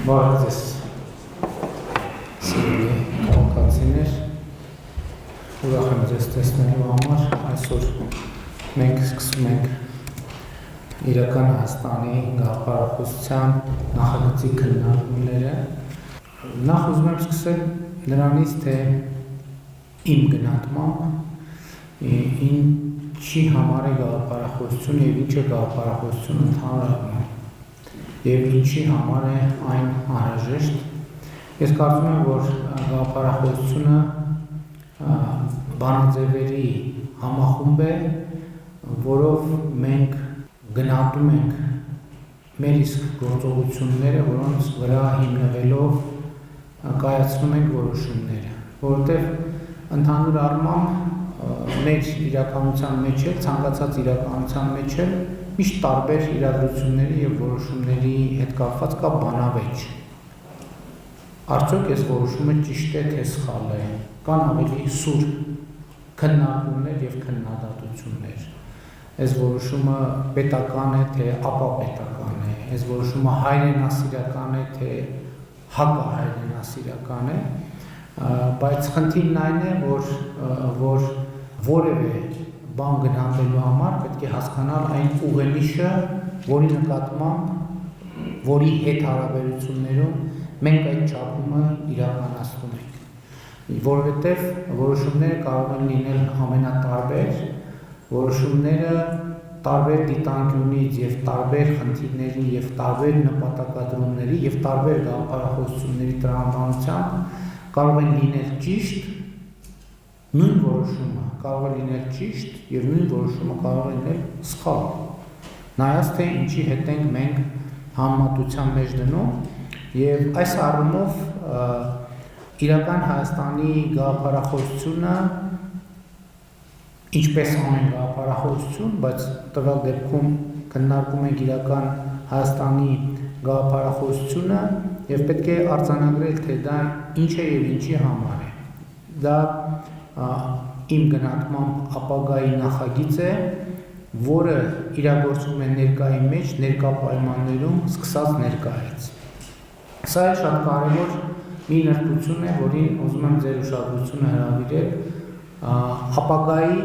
Բարև ձեզ սիրելի քաղաքացիներ, ուրախ եմ ձեզ տեսնելու համար։ Այսօր մենք սկսում ենք իրական Հայաստանի գաղափարախոսության նախագծի քննարկումները։ Նախ ուզում եմ սկսել նրանից, թե իմ գնահատմամբ ինչի համար է գաղափարախոսություն եւ ինչ է գաղափարախոսություն ընդհանրապես եւ ինչի համար է այն անհրաժեշտ։ Ես կարծում եմ, որ գաղափարախոսությունը բանաձևերի համախումբ է, որով մենք գնահատում ենք մեր իսկ գործողությունները, որոնց վրա հիմնվելով կայացնում ենք որոշումները, որովհետև ընդհանուր առմամբ մեր իրականության մեջ է, ցանկացած իրականության մեջ է միշտ տարբեր իրադրությունների եւ որոշումների հետ կապված կա բանավեճ։ Արդյոք այս որոշումը ճիշտ է թե սխալ է, կան ավելի սուր քննարկումներ եւ քննադատություններ։ Այս որոշումը պետական է թե ապապետական է, այս որոշումը հայրենասիրական է թե հակահայրենասիրական է, բայց խնդիրն այն է, որ որևէ բան գնահատելու համար պետք է հասկանալ այն ուղենիշը, որի նկատմամբ, որի հետ հարաբերություններում մենք այդ չափումը իրականացնում ենք, որովհետև որոշումները կարող են լինել ամենատարբեր, որոշումները տարբեր դիտանկյունից եւ տարբեր խնդիրների եւ տարբեր նպատակադրումների եւ տարբեր գաղափարախոսությունների տրամաբանությամբ կարող են լինել ճիշտ, նույն որոշումը կարող է լինել ճիշտ եւ նույն որոշումը կարող է լինել սխալ։ Նայած թե ինչի հետ ենք մենք համեմատության մեջ դնում եւ այս առումով իրական Հայաստանի գաղափարախոսությունը ինչպես ամեն գաղափարախոսություն, բայց տվյալ դեպքում քննարկում ենք իրական Հայաստանի գաղափարախոսությունը եւ պետք է արձանագրել, թե դա ինչ է եւ ինչի համար է։ Դա իմ գնահատմամբ ապագայի նախագիծ է, որը իրագործվում է ներկայի մեջ, ներկա պայմաններում սկսած ներկայից։ Սա է շատ կարևոր մի նրբություն է, որին ուզում եմ ձեր ուշադրությունը հրավիրել, ապագայի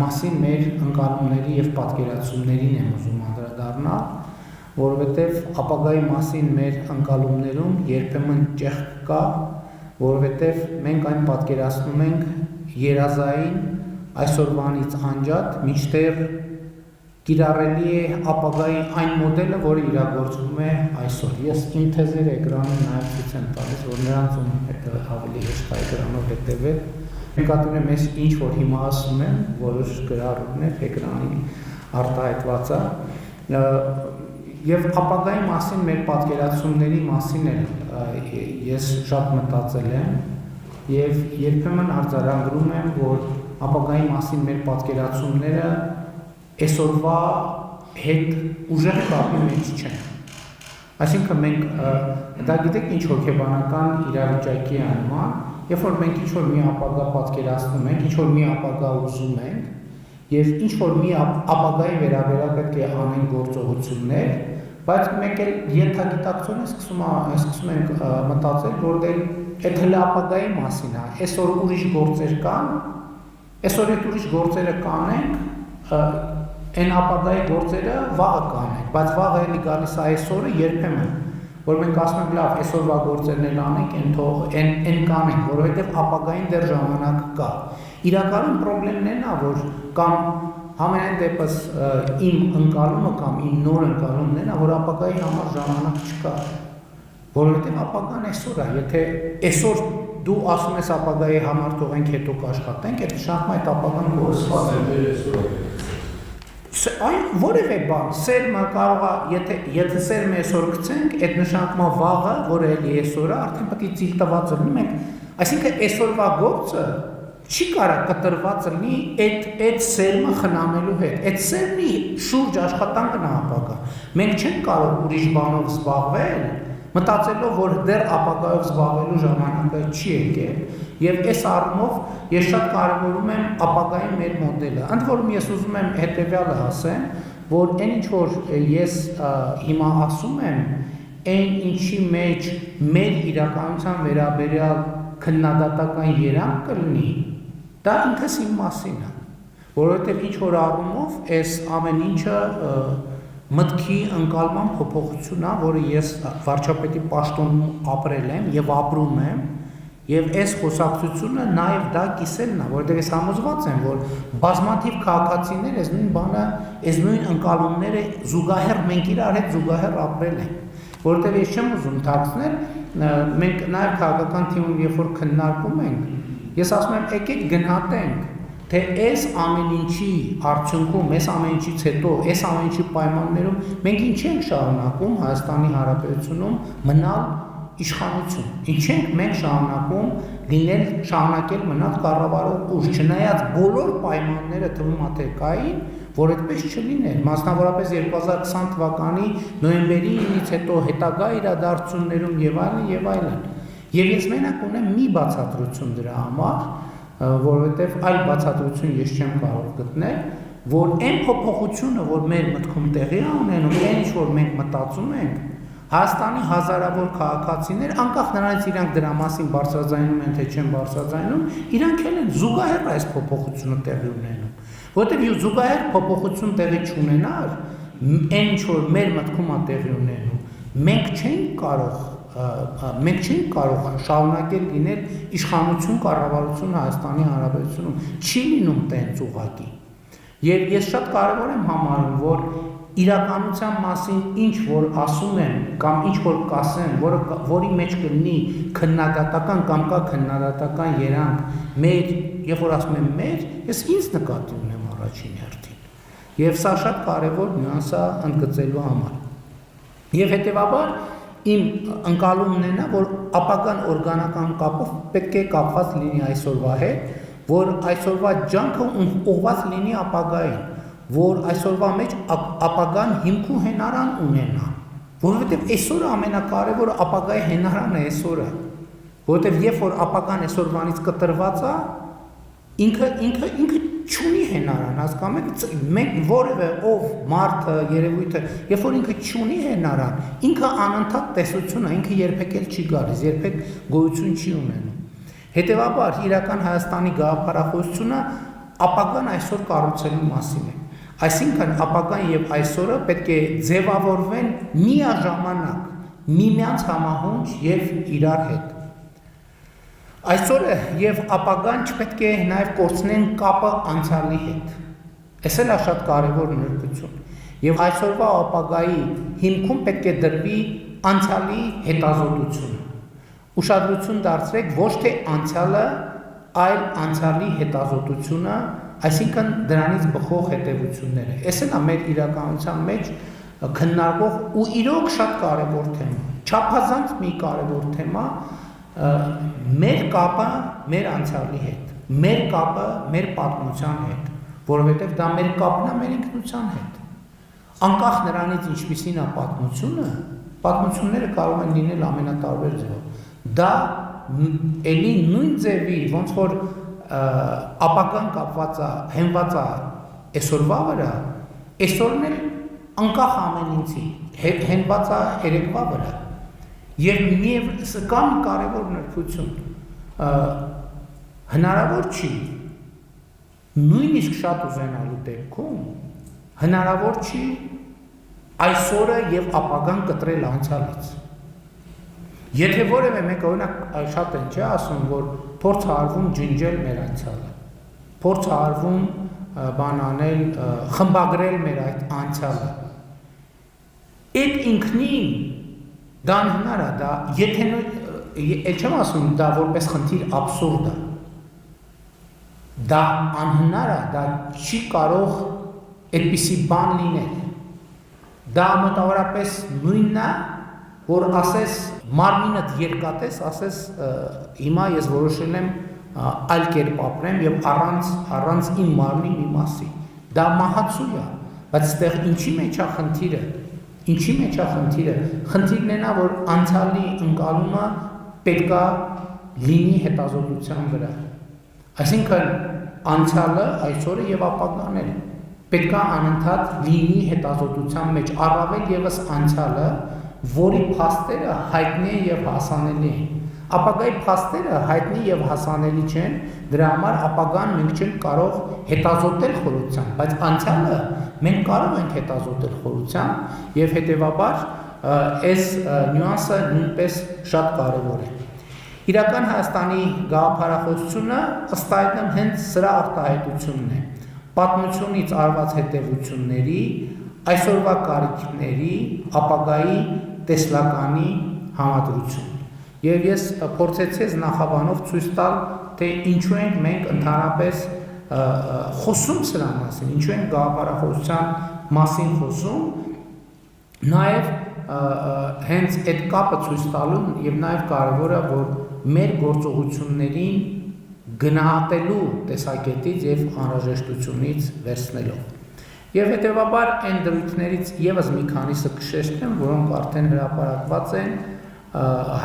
մասին մեր ընկալումների եւ պատկերացումներին եմ ուզում անդրադառնալ, որովհետեւ ապագայի մասին մեր ընկալումներում երբեմն ճեղք կա, որովհետեւ մենք այն պատկերացնում ենք երազային այսօրվանից անջատ, մինչդեռ կիրառելի է ապագայի այն մոդելը, որը իրագործվում է այսօր։ Ես իմ թեզերը էկրանին նաև ցույց եմ տալիս, որ նրանցում ավելի հեշտ է էկրանով հետևել։ Նկատում եմ ես ինչ որ հիմա ասում եմ, որոշ գրառումներ էկրանին արտահայտված է, եւ ապագայի մասին մեր պատկերացումների մասին էլ ես շատ մտածել եմ եւ երբեմն արձանագրում եմ, որ ապագայի մասին մեր պատկերացումները այսօրվա հետ ուժեղ կապի մեջ չեն։ Այսինքն մենք դա գիտեք ինչ հոգեբանական իրավիճակի է նման, երբ որ մենք ինչ որ մի ապագա պատկերացնում ենք, ինչ որ մի ապագա ուզում ենք եւ ինչ որ մի ապագայի վերաբերյալ պետք է անենք գործողություններ, բայց մենք էլ ենթագիտակցորեն սկսում ենք մտածել, որ դե այդ հենց ապագայի մասին է, այսօր ուրիշ գործեր կան, այսօր այդ ուրիշ գործերը կանենք, այն ապագայի գործերը վաղը կանենք, բայց վաղը էլի գալիս է այսօրը երբեմն, որ մենք ասում ենք լավ, այսօրվա գործերն էլ անենք, այն կանենք, որովհետև ապագային դեռ ժամանակ կա։ Իրականում խնդիրն է նա, որ կամ համենայն դեպս իմ ընկալումը կամ իմ նոր ընկալումն է նա, որ ապագայի համար ժամանակ չկա, որովհետև ապագան այսօր է, եթե այսօր դու ասում ես ապագայի համար թողենք հետո կաշխատենք, այդ նշանակում է այդ ապագան կորսված է։ Այն որևէ բան, սերմը կարող է, եթե սերմը այսօր գցենք, այդ նշանակում է վաղը, որը էլի այսօրը, արդեն պետք է ծիլ տված լինի մենք, այսինքն այսօրվա գործը չի կարող կտրված լինի այդ սերմը խնամելու հետ, այդ սերմի շուրջ աշխատանքն է ապագա։ Մենք չենք կարող ուրիշ բանով զբաղվել, մտածելով, որ դեռ ապագայով զբաղվելու ժամանակը չի եկել, Եվ այս առումով ես շատ կարևորում եմ ապագայի մեր մոդելը։ Ընդ որում ես ուզում եմ հետևյալը ասեմ, որ այն ինչ որ ես հիմա ասում եմ, այն ինչի մեջ մեր իրականության վերաբերյալ քննադատական երանգ կլինի, դա ինքս իմ մասին է, որովհետև ինչ որ առումով այս ամեն ինչը մտքի ընկալման փոփոխություն է, որը ես վարչապետի պաշտոնում ապրել եմ եւ ապրում եմ, եւ այս խոսակցությունը նաեւ դա կիսելն է, որովհետեւ ես համոզված եմ, որ բազմաթիվ քաղաքացիներ այս նույն բանը, այս նույն ընկալումները զուգահեռ մենք իրար հետ զուգահեռ ապրել ենք, որովհետեւ ես չեմ ուզում թաքցնել, մենք նաեւ քաղաքական թիմում երբ որ քննարկում ենք, ես ասում եմ եկեք գնահատենք, թե այս ամեն ինչի արդյունքում, այս ամեն ինչից հետո, այս ամեն ինչի պայմաններում մենք ինչ ենք շարունակում Հայաստանի Հանրապետությունում մնալ իշխանություն, ինչ ենք մենք շարունակում շարունակել մնալ կառավարող ուժ, չնայած բոլոր պայմանները թվում է թե կային, որ այդպես չլիներ, մասնավորապես 2020 թվականի նոյեմբերի 9-ից հետո հետագա իրադարձություններում եւ այլն եւ այլն։ Եվ ես մենակ ունեմ մի բացատրություն դրա համար, որովհետև այլ բացատրություն ես չեմ կարող գտնել, որ այն փոփոխությունը, որ մեր մտքում տեղի է ունենում, այն ինչ որ մենք մտածում ենք, Հայաստանի հազարավոր քաղաքացիներ, անկախ նրանից իրանք դրա մասին բարձրաձայնում են, թե չեն բարձրաձայնում, իրանք էլ են զուգահեռ այս փոփոխությունը տեղի ունենում, որովհետև զուգահեռ փոփոխություն տեղի չունենար, այն ինչ որ մեր մտքում է տեղի ունենում, մենք չենք կարող շարունակել լինել իշխանություն կառավարություն Հայաստանի Հանրապետությունում, չի լինում տենց ուղղակի։ Եվ ես շատ կարևոր եմ համարում, որ իրականության մասին ինչ որ ասում եմ կամ ինչ որ կասեմ, որի մեջ կլինի քննադատական կամ կա քննադատական երանգ մեր, երբ որ ասում եմ մեր, ես ինձ նկատի ունեմ առաջին հերթին։ Եվ սա շատ կարևոր նյուանս է ընդգծելու համար։ Եվ հետևաբար իմ ընկալումն է, որ ապագան օրգանական կապով պետք է կապված լինի այսօրվա հետ, որ այսօրվա ջանքը ուղղված լինի ապագային, որ այսօրվա մեջ ապագան հիմք ու հենարան ունենա, որովհետև այսօրը ամենակարևորը ապագայի հենարանը այսօրը, որովհետև երբ որ ապագան այսօրվանից կտրված է, ինքը չունի հենարան, հասկանում եք, մենք որևէ ով մարդը, երևույթը, երբ որ ինքը չունի հենարան, ինքը անընդհատ տեսություն է, ինքը երբեք էլ չի գալիս, երբեք գոյություն չի ունենում։ Հետևաբար իրական Հայաստանի գաղափարախոսությունը ապագան այսօր կառուցելու մասին է։ Այսինքն ապագան եւ այսօրը պետք է ձևավորվեն միաժամանակ, միմյանց համահունչ եւ իրար հետ։ Այսօրը եւ ապագան չպետք է նաեւ կորցնեն կապը անցյալի հետ։ Այս էլ է շատ կարեւոր նրբություն։ Եվ այսօրվա ապագայի հիմքում պետք է դրվի անցյալի հետազոտությունը։ Ուշադրություն դարձրեք ոչ թե անցյալը, այլ անցյալի հետազոտությունը, այսինքն դրանից բխող հետևությունները։ Այս էլ է մեր իրականության մեջ քննարկող ու իրոք շատ կարևոր թեմա, չափազանց մի կարևոր թեմա, մեր կապը մեր անցյալի հետ, մեր կապը մեր պատմության հետ, որովհետև դա մեր կապն է մեր ինքնության հետ։ Անկախ նրանից ինչպիսին է պատմությունը, պատմությունները կարող են լինել ամենատարբեր ձևով։ Դա էլի նույն ձևի, ոնց որ ապագան կապված է, հենված է այսօրվա վրա, այսօրն էլ անկախ ամեն ինչի, հենված է երեկվա վրա։ Եվ կա մի կարևոր նրբություն, հնարավոր չի, նույնիսկ շատ ուզենալու դեպքում, հնարավոր չի այսօրը եւ ապագան կտրել անցյալից։ Եթե որևէ մեկը օրինակ շատ են չէ ասում, որ փորձ արվում ջնջել մեր անցյալը, փորձ արվում բան անել, խմբագրել մեր այդ անցյալը։ Այդ ինքնին դա անհնար է, դա եթե էլ չեմ ասում դա որպես խնդիր աբսուրդ է։ Դա անհնար է, դա չի կարող այդպիսի բան լինել։ Դա մոտավորապես նույնն է, որ ասես մարմինդ երկատես, ասես հիմա ես որոշել եմ այլ կերպ ապրեմ եւ առանց իմ մարմնի մի մասի։ Դա մահացու է, բայց այստեղ ինչի մեջ է խնդիրը։ Ինչի մեջ է խնդիրը։ Խնդիրն է նա, որ անցյալի ընկալումը պետքա լինի հետազոտության վրա։ Այսինքն անցյալը, այսօրը եւ ապագան էլ պետք է անընդհատ լինի հետազոտության մեջ, առավել եւս անցյալը, որի փաստերը հայտնի են եւ հասանելի են։ Ապագայի փաստերը հայտնի եւ հասանելի չեն, դրա համար ապագան մենք չենք կարող հետազոտել խորությամբ, բայց անցյալը մենք կարող ենք հետազոտել խորությամբ եւ հետեւաբար այս նյուանսը նույնպես շատ կարեւոր է։ Իրական Հայաստանի գաղափարախոսությունը ըստ այդմ հենց սրա արտահայտությունն է։ Պատմությունից արված հետևությունների, այսօրվա կարիքների, ապագայի տեսլականի համադրություն։ Եվ ես փորձեցի այս նախաբանով ցույց տալ, թե ինչու ենք մենք ընդհանրապես խոսում սրա մասին, ինչու ենք գաղափարախոսության մասին խոսում, նաև հենց այդ կապը ցույց տալուն եւ նաև կարևորը, որ մեր գործողություններին գնահատելու տեսակետից եւ անհրաժեշտությունից վերցնելով։ Եվ հետեւաբար այն դրույթներից եւս մի քանիսը կշեշտեմ, որոնք արդեն հրապարակված են,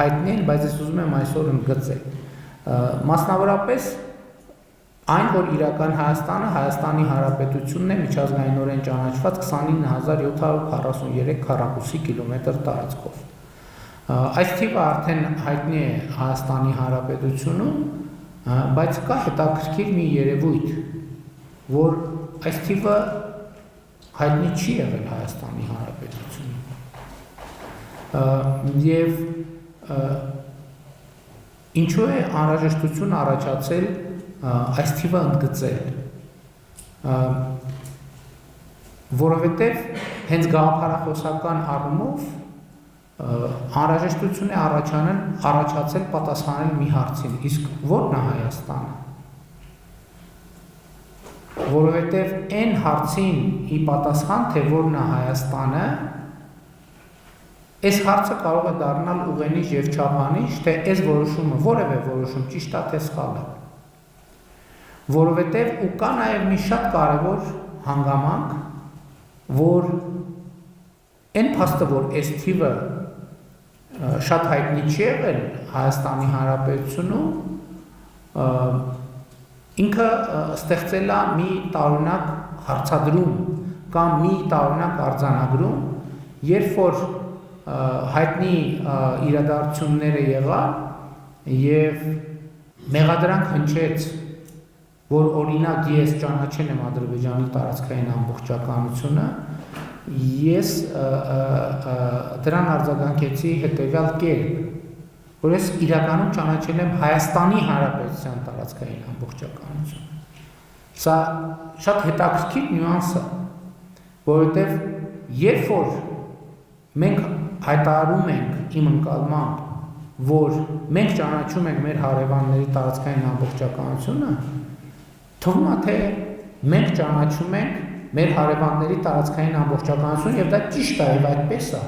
հայտնի են, բայց ես ուզում եմ այսօր ընդգծել։ Մասնավորապես այն, որ իրական Հայաստանը Հայաստանի Հանրապետությունն է միջազգայինորեն ճանաչված 29743 քառակուսի կիլոմետր տարածքով։ Այս թիվը արդեն հայտնի է Հայաստանի Հանրապետությունում, բայց կա հետաքրքիր մի երևույթ, որ այս թիվը հայտնի չի եղել Հայաստանի Հանրապետությունում։ Եվ ինչու է անհրաժեշտություն առաջացել այս թիվը ընդգծել, որովհետև հենց գաղափարախոսական առումով անհրաժեշտություն է առաջացել պատասխանել մի հարցին, իսկ ո՞րն է Հայաստանը։ Որովհետև այն հարցին ի պատասխան, թե ո՞րն է Հայաստանը, այս հարցը կարող է դառնալ ուղենիշ եւ չափանիշ, թե այս որոշումը, որևէ որոշում ճիշտ է թե սխալ է։ Որովհետև ու կա նաև մի շատ կարևոր հանգամանք, որ այն փաստը, որ այս թիվը շատ հայտնի չի եղել Հայաստանի Հանրապետությունում, ինքը ստեղծել է մի տարօրինակ հարցադրում կամ մի տարօրինակ արձանագրում, երբ որ հայտնի իրադարձությունները եղան եւ մեղադրանք հնչեց, որ օրինակ ես ճանաչել եմ Ադրբեջանի տարածքային ամբողջականությունը, ես դրան արձագանքեցի հետեւյալ կերպ, որ ես իրականում ճանաչել եմ Հայաստանի Հանրապետության տարածքային ամբողջականությունը։ Սա շատ հետաքրքիր նյուանս է, որովհետև երբ որ մենք հայտարարում ենք իմ ընկալմամբ, որ մենք ճանաչում ենք մեր հարևանների տարածքային ամբողջականությունը, թվում է թե մենք ճանաչում ենք մեր հարևանների տարածքային ամբողջականությունը եւ դա ճիշտ է եւ այդպես է,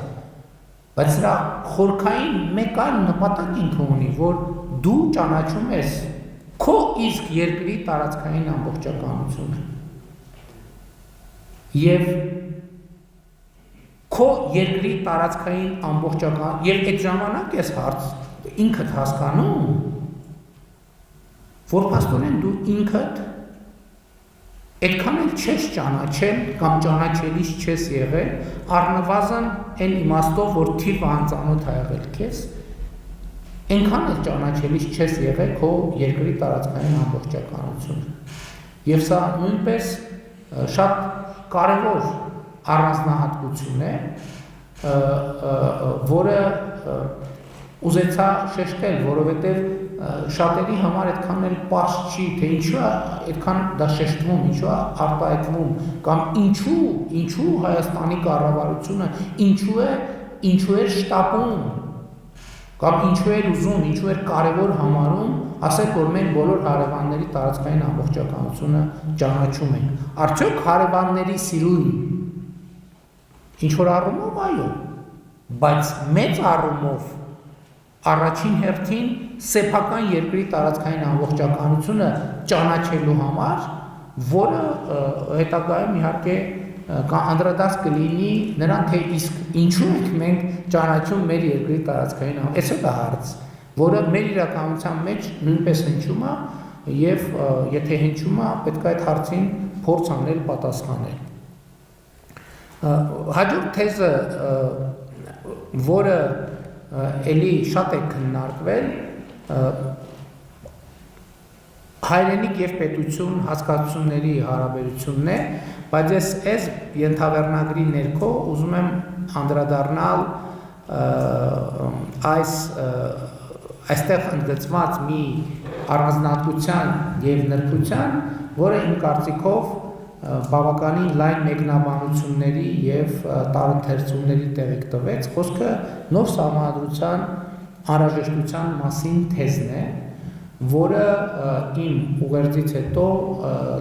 բայց սրա խորքային մեկ այլ նպատակ ինքը ունի, որ դու ճանաչում ես քո իսկ երկրի տարածքային ամբողջականությունը եւ քո երկրի տարածքային ամբողջական եւ այդ ժամանակ ես հարց ինքդ հասկանում, որ փաստորեն դու ինքդ այդքան էլ չես ճանաչել կամ ճանաչելիս չես եղել, առնվազն այն իմաստով, որ թիվը անծանոթ է եղել քեզ, այնքան էլ ճանաչելիս չես եղել քո երկրի տարածքային ամբողջականությունը։ Եվ սա նույնպես շատ կարևոր առանձնահատկություն է, որը ուզեցա շեշտել, որովհետև շատերի համար այդքան էլ պարզ չի, թե ինչու է այդքան դա շեշտվում, ինչու է արտահայտվում, կամ ինչու Հայաստանի կառավարությունը ինչու է շտապում, կամ ինչու էր ուզում, ինչու էր կարևոր համարում ասել, որ մենք բոլոր հարևանների տարածքային ամբողջականությունը ճանաչում ենք։ Արդյոք հարևանների սիրուն ինչ որ առումով այո, բայց մեծ առումով առաջին հերթին սեփական երկրի տարածքային ամբողջականությունը ճանաչելու համար, որը հետագայում իհարկե անդրադարձ կլինի նրան, թե իսկ ինչու ենք մենք ճանաչում մեր երկրի տարածքային ամբողջականությունը, դա հարց, որը մեր իրականության մեջ նույնպես հնչում է եւ եթե հնչում է, պետք է այդ հարցին փորձ անել, պատասխանել։ Հաջորդ թեզը, որը էլի շատ է քննարկվել, հայրենիք եւ պետություն հասկացությունների հարաբերությունն է, բայց ես այս ենթավերնագրի ներքո ուզում եմ անդրադառնալ այստեղ ընդգծված մի առանձնահատկության եւ նրբության, որը իմ կարծիքով բավականին լայն մեկնաբանությունների եւ տարընթերցումների տեղիք տվեց, խոսքը նոր սահմանադրության անհրաժեշտության մասին թեզն է, որը իմ ուղերձից հետո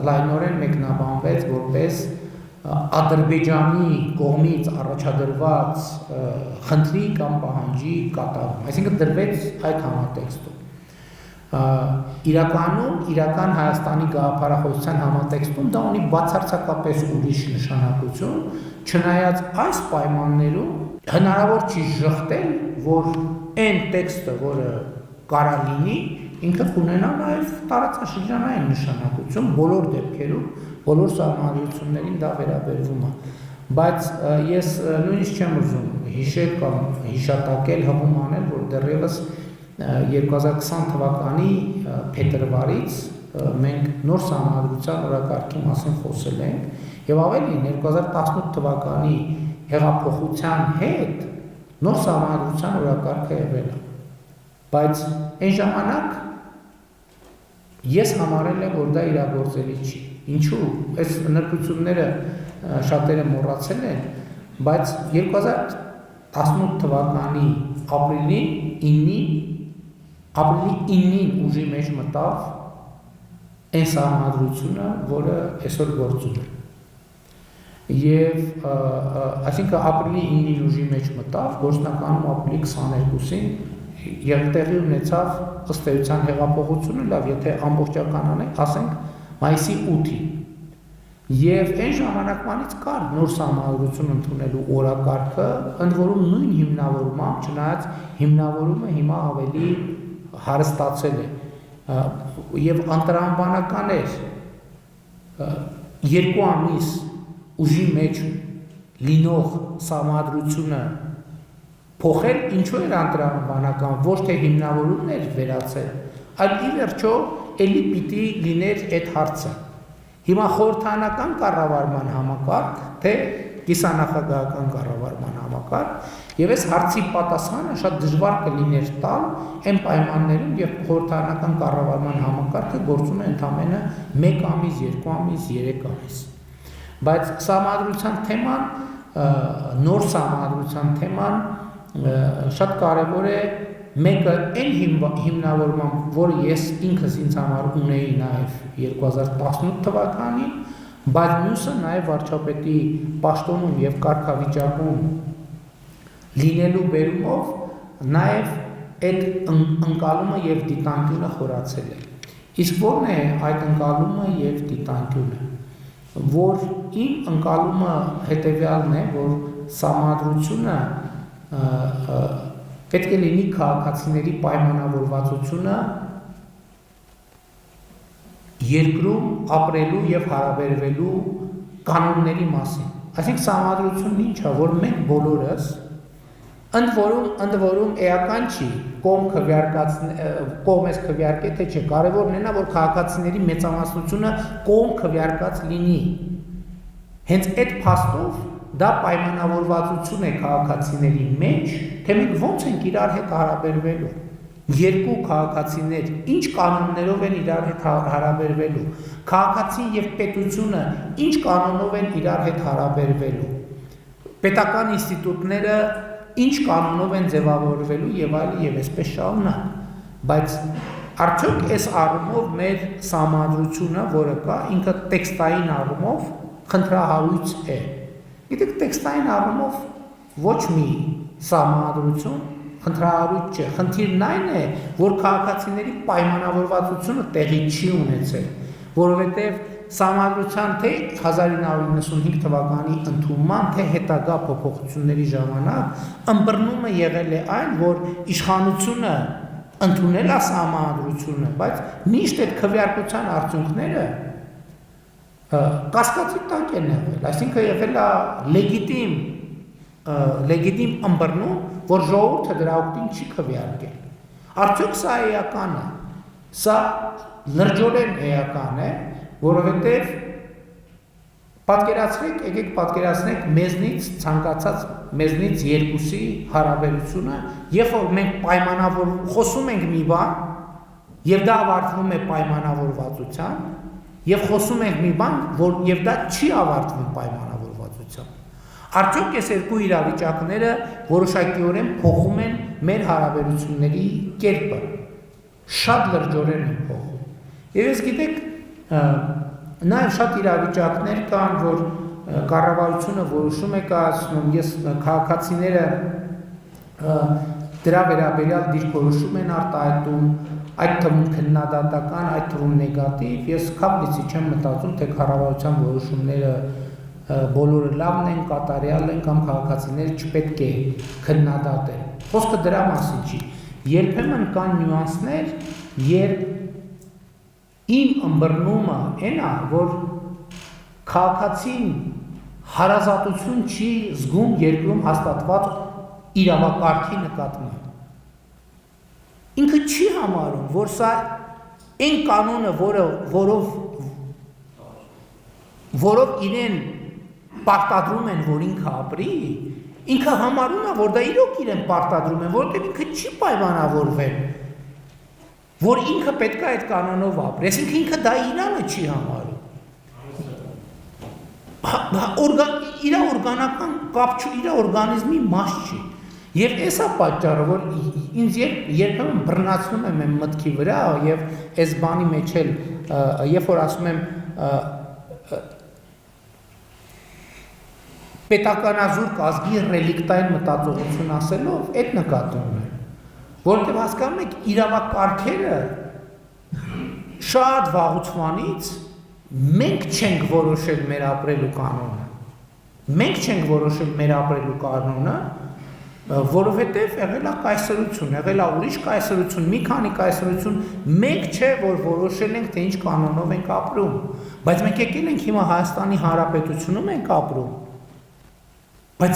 լայնորեն մեկնաբանվեց որպես Ադրբեջանի կողմից առաջադրված խնդրի կամ պահանջի կատարում, այսինքն դրվեց այդ համատեքստում։ Իրական Հայաստանի գաղափարախոսության համատեքստում դա ունի բացարձակապես ուրիշ նշանակություն, չնայած այս պայմաններում հնարավոր չի ժխտել, որ այն տեքստը, որը կարա լինի, ինքը կունենա նաև տարածաշրջանային նշանակություն բոլոր դեպքերում, բոլոր սահմանադրություններին դա վերաբերվում է, բայց ես նույնիսկ չեմ ուզում հիշել կամ հիշատակել հղում անել, որ դեռևս 2020 թվականի փետրվարից մենք նոր սահմանադրության օրակարգի մասին խոսել ենք եւ ավելին 2018 թվականի հեղափոխության հետ նոր սահմանադրության օրակարգը եղել է, բայց այն ժամանակ ես համարել եմ, որ դա իրագործելի չի։ Ինչու՞, այս նրբությունները շատերը մոռացել են, բայց 2018 թվականի ապրիլի 9-ին ուժի մեջ մտավ այն սահմանադրությունը, որը այսօր գործում է։ Եվ այսինքն ապրիլի 9-ին ուժի մեջ մտավ, գործնականում ապրիլի 22-ին տեղի ունեցավ ըստ էության հեղափոխությունը, լավ, եթե ամբողջական անենք, ասենք մայիսի 8-ին։ Եվ այն ժամանակվանից կար նոր սահմանադրություն ընդունելու օրակարգը, ընդ որում նույն հիմնավորմամբ, չնայած հիմնավորումը հիմա ավելի հարստացել է եւ անտրամաբանական էր 2 ամիս ուժի մեջ լինող սահմանադրությունը փոխել, ինչու էր անտրամաբանական, ոչ թե հիմնավորումն էր վերացել, այլ ի վերջո էլի պիտի լիներ այդ հարցը։ Հիմա խորհրդանական կառավարման համակարգ, թե կիսանախագահական կառավարման համակարգ, եւ այս հարցի պատասխանը շատ դժվար կլիներ տալ այն պայմաններում, երբ խորհրդանական կառավարման համակարգը գործում է ընդամենը 1 ամիս, 2 ամիս, 3 ամիս։ Բայց սահմանադրության թեման, նոր սահմանադրության թեման շատ կարևոր է, մեկը այն հիմնավորմամբ, որը ես ինքս ինձ համար ունեի նաև 2018 թվականին, բայց մյուսը նաև վարչապետի պաշտոնում եւ կարգավիճակում լինելու բերումով նաև այդ ընկալումը եւ դիտանկյունը խորացել է։ Իսկ ո՞րն է այդ ընկալումը եւ դիտանկյունը, որ իմ ընկալումը հետեւյալն է, որ սահմանադրությունը պետք է լինի քաղաքացիների պայմանավորվածությունը երկրում ապրելու եւ հարաբերվելու կանոնների մասին։ Այսինքն սահմանադրությունն ինչ է, որ մենք բոլորս ընդ որում էական չի, կողմ ես քվեարկե թե չէ, կարևորն է նա, որ քաղաքացիների մեծամասնությունը կողմ քվեարկած լինի։ Հենց այդ փաստով դա պայմանավորվածություն է քաղաքացիների մեջ, թե մենք ոնց ենք իրար հետ հարաբերվելու։ Երկու քաղաքացիներ ինչ կանոններով են իրար հետ հարաբերվելու, քաղաքացին եւ պետությունը ինչ կանոնով են իրար հետ հարաբերվելու, պետական ինստիտուտները ինչ կանոնով են ձևավորվելու եւ այլն եւ այսպես շարունակ։ Բայց արդյոք այս առումով մեր սահմանադրությունը, որը կա, ինքը տեքստային առումով խնդրահարույց է։ Գիտեք, տեքստային առումով ոչ մի սահմանադրություն խնդրահարույց չէ։ Խնդիրն այն է, որ քաղաքացիների պայմանավորվածությունը տեղի չի ունեցել, որովհետև սահմանադրության թե 1995 թվականի ընդունման, թե հետագա փոփոխությունների ժամանակ ըմբռնումը եղել է այն, որ իշխանությունը ընդունել է սահմանադրությունը, բայց միշտ այդ քվեարկության արդյունքները կասկածի տակ են եղել, այսինքն եղել է լեգիտիմ ըմբռնում, որ ժողովուրդը դրա օգտին չի քվեարկել։ Արդյոք սա էական է, սա լրջորեն էական է, որովհետև եկեք պատկերացնենք մեզնից ցանկացած մեզնից երկուսի հարաբերությունը, երբ որ մենք խոսում ենք մի բան, եւ դա ավարտվում է պայմանավորվածությամբ, եւ խոսում ենք մի բան, եւ դա չի ավարտվում պայմանավորվածությամբ։ Արդյոք այս երկու իրավիճակները որոշակիորեն փոխում են մեր հարաբերությունների կերպը, շատ լրջորեն են փոխում։ Եվ ես գիտեք, նաև շատ իրավիճակներ կան, որ կառավարությունը որոշում է կայացնում, ես քաղաքացիները դրա վերաբերյալ դիրքորոշում են արտահայտում, այդ թվում քննադատական, այդ թվում նեգատիվ, ես քապնիցի չեմ մտածում, թե կառավարության որոշումները բոլորը լավն են, կատարյալ են կամ քաղաքացիները չպետք է քննադատեն։ Խոսքը դրա մասին չի։ Երբեմն կան նյուանսներ, երբ իմ ըմբռնումը այն է, որ քաղաքացին հարազատություն չի զգում երկրում հաստատված իրավակարգի նկատմամբ։ Ինքը չի համարում, որ սա այն կանոնը, որով իրեն պարտադրում են, որ ինքը ապրի, ինքը համարում է, որ դա իրոք իրեն պարտադրում են, որտեղ ինքը չի պայմանավորվել, որ ինքը պետք է այդ կանոնով ապրի, այսինքն ինքը դա իրանը չի համարում։ Իր օրգանական կապ չի, իր օրգանիզմի մաս չի։ Եվ այս է պատճառը, որ ինձ երբեմն բռնացնում եմ իմ մտքի վրա եւ այս բանի մեջ էլ երբ որ ասում եմ պետականազուրկ ազգի ռելիկտային մտածողություն ասելով, այդ նկատում եմ, որովհետև հասկանում եք իրավակարգերը շատ վաղուց մենք չենք որոշել մեր ապրելու կանոնը, որովհետև եղել է կայսրություն, եղել է ուրիշ կայսրություն, մի քանի կայսրություն, մենք չէ, որ որոշել ենք, թե ինչ կանոնով ենք ապրում, բայց մենք եկել ենք հիմա Հայաստանի Հանրապետությունում ենք ապրում, բայց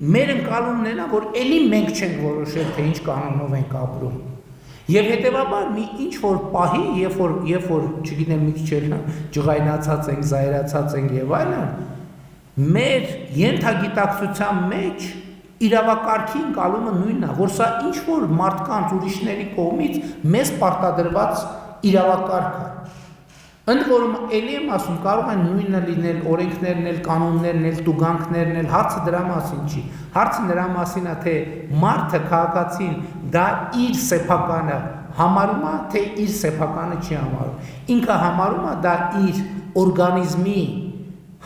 մեր ընկալումն են, որ էլի մենք չենք որոշել, թե ինչ կանոնով ենք ապրում, եւ հետեւաբար մի ինչ որ պահի, երբ որ չգիտեմ մի քիչ ջղայնացած ենք, զայրացած ենք եւ այլն, մեր ենթագիտակցության մեջ իրավակարգի ընկալումը նույնն է, որ սա ինչ որ մարդկանց ուրիշների կողմից մեզ պարտադրված իրավակարգ է։ Ընդ որում էլի եմ ասում, կարող են նույնը լինել օրենքներն էլ, կանոններն էլ, տուգանքներն էլ, հարցը դրա մասին չի։ Հարցը նրա մասին է, թե մարդը, քաղաքացին դա իր սեփականը համարում է, թե իր սեփականը չի համարում։ Ինքը համարում է դա իր օրգանիզմի,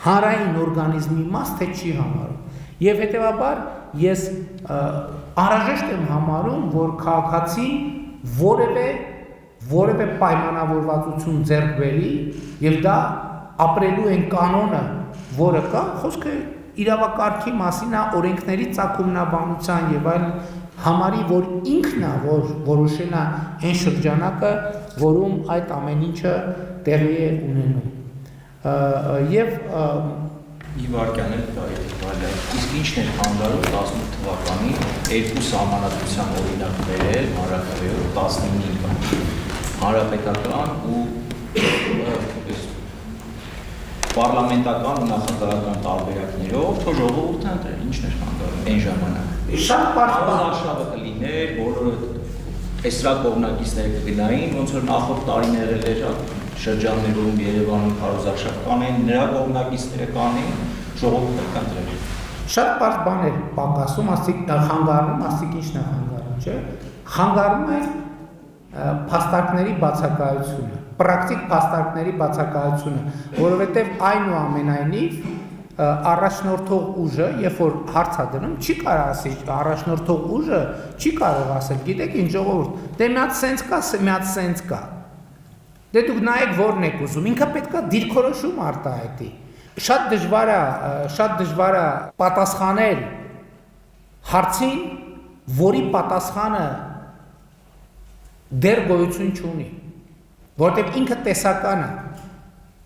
հանրային օրգանիզմի մաս, թե չի համարում։ Եվ հետևաբար ես անհրաժեշտ եմ համարում, որ քաղաքացին որևէ պայմանավորվածություն ձեռք բերի եւ դա ապրելու են կանոնը, որը կա, խոսքը իրավակարգի մասին է, օրենքների ծագումնաբանության եւ այլ համարի, որ ինքն է, որ որոշել է այն շրջանակը, որում այդ ամեն ինչը տեղի է ունենում։ Եվ Իվարկյան էլ դա է, իսկ ինչն է խանգարում 18 թվականին երկու սահմանադրության օրինակ բերել հանրաքվեով 19 հանրապետական ու պարլամենտական ու նախագահական տարբերակներով թող ժողովուրդը ընտրել, ինչն է խանգարում այն ժամանակ։ Շատ բարձր արշավը կլիներ, բոլորը էստրակողնակիցները կգնային, ոնց որ նախորդ տարիներ էր շրջաններում Երևանում քարոզարշավ կանեն, նրա կողմնակիցները կանեն, ժողովուրդը կընտրել։ Շատ բարձ բան էր պակասում, ասիկ խանգարում, ասիկ ինչն է խանգարում, չէ՞։ Խանգարում է փաստարկների բացակայությունը, պրակտիկ փաստարկների բացակայությունը, որովհետև այնուամենայնիվ առաջնորդող ուժը, երբ որ հարց է դնում, չի կարող ասել, առաջնորդող ուժը չի կարող ասել, գիտեք ինչ ժողովուրդ, դե մի հատ սենց կա, մի հատ սենց կա։ Դե դուք նայեք որն եք ուզում, ինքը պետք է դիրքորոշում արտահայտի։ Շատ դժվար է պատասխանել հարցին, որի պատասխանը դեռ գոյություն չունի, որտեղ ինքը տեսական է,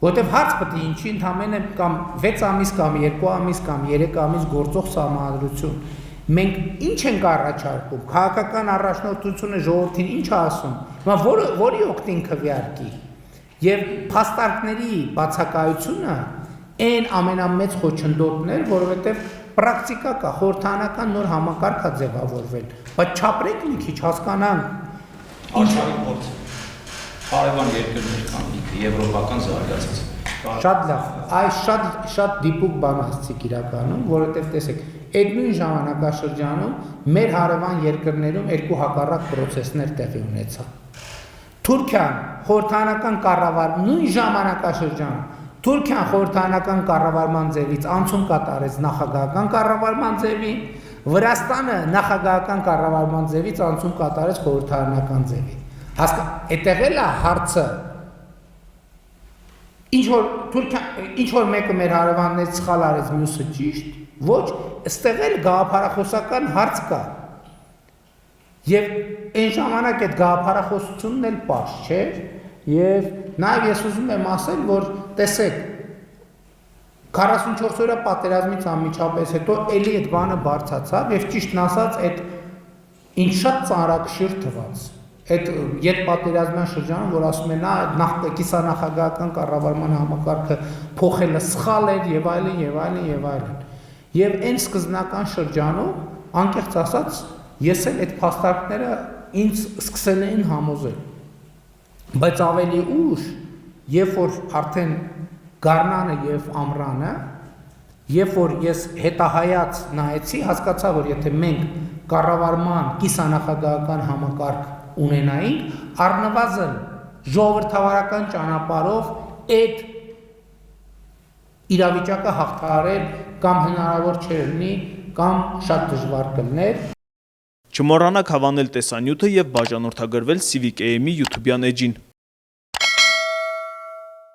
որտեղ հարց պետք է ինչի ընդամենը կամ 6 ամիս կամ 2 ամիս կամ 3 ամիս գործող սահմանադրություն։ Մենք ինչ ենք առաջարկում, քաղաքական առաջնորդությունը ժողովրդին ինչ է ասում, հիմա որի օգտին քվեարկի, եւ փաստարկների բացակայությունը այն ամենամեծ խոչընդոտն էր, որովհետեւ պրակտիկա կա, խորհրդանական նոր համակարգ է ձևավորվել, բայց չապրեք մի քիչ հասկանանք Արշավի փորձ հարևան երկրներ կան ինքը եվրոպական զարգացած։ Շատ լավ, այս շատ դիպուկ բան ասցիք իրականում, որովհետև տեսեք, այդ նույն ժամանակաշրջանում մեր հարևան երկրներում երկու հակառակ process-ներ տեղի ունեցան։ Թուրքիան խորհրդանական կառավար նույն ժամանակաշրջանում Թուրքիան խորհրդանական կառավարման ձևից անցում կատարեց նախագահական կառավարման ձևի, Վրաստանը նախագահական կառավարման ձևից անցում կատարեց խորհրդարանական ձևի։ Այդտեղ էլ է հարցը։ Ինչ որ մեկը մեր հարևաններից սխալ արեց, մյուսը ճիշտ, ոչ, այստեղ էլ գաղափարախոսական հարց կա։ Եվ այն ժամանակ այդ գաղափարախոսությունն էլ պարզ չէր, եւ նաեւ ես ուզում եմ ասել, որ տեսեք 44 օրյա պատերազմից անմիջապես հետո էլի այդ բանը բարձացավ եւ ճիշտն ասած այդ ինչ շատ ծանրակշիռ թվաց այդ յետպատերազմյան շրջանում, որ ասում են կիսանախագահական կառավարման համակարգը փոխելը սխալ էր եւ այլն եւ այլն եւ այլն։ Եվ այն սկզբնական շրջանում, անկեղծ ասած, ես էլ այդ փաստարկները ինձ սկսել էին համոզել։ Բայց ավելի ուշ, երբ որ արդեն Գառնանը եւ Ամռանը, երբ որ ես հետահայաց նայեցի, հասկացա, որ եթե մենք կառավարման կիսանախագահական համակարգ ունենայինք, առնվազն ժողովրդավարական ճանապարհով այդ իրավիճակը հաղթահարել կամ հնարավոր չլինի, կամ շատ դժվար կլներ։ Չմոռանաք հավանել տեսանյութը եւ բաժանորդագրվել Civic AM-ի YouTube-յան էջին։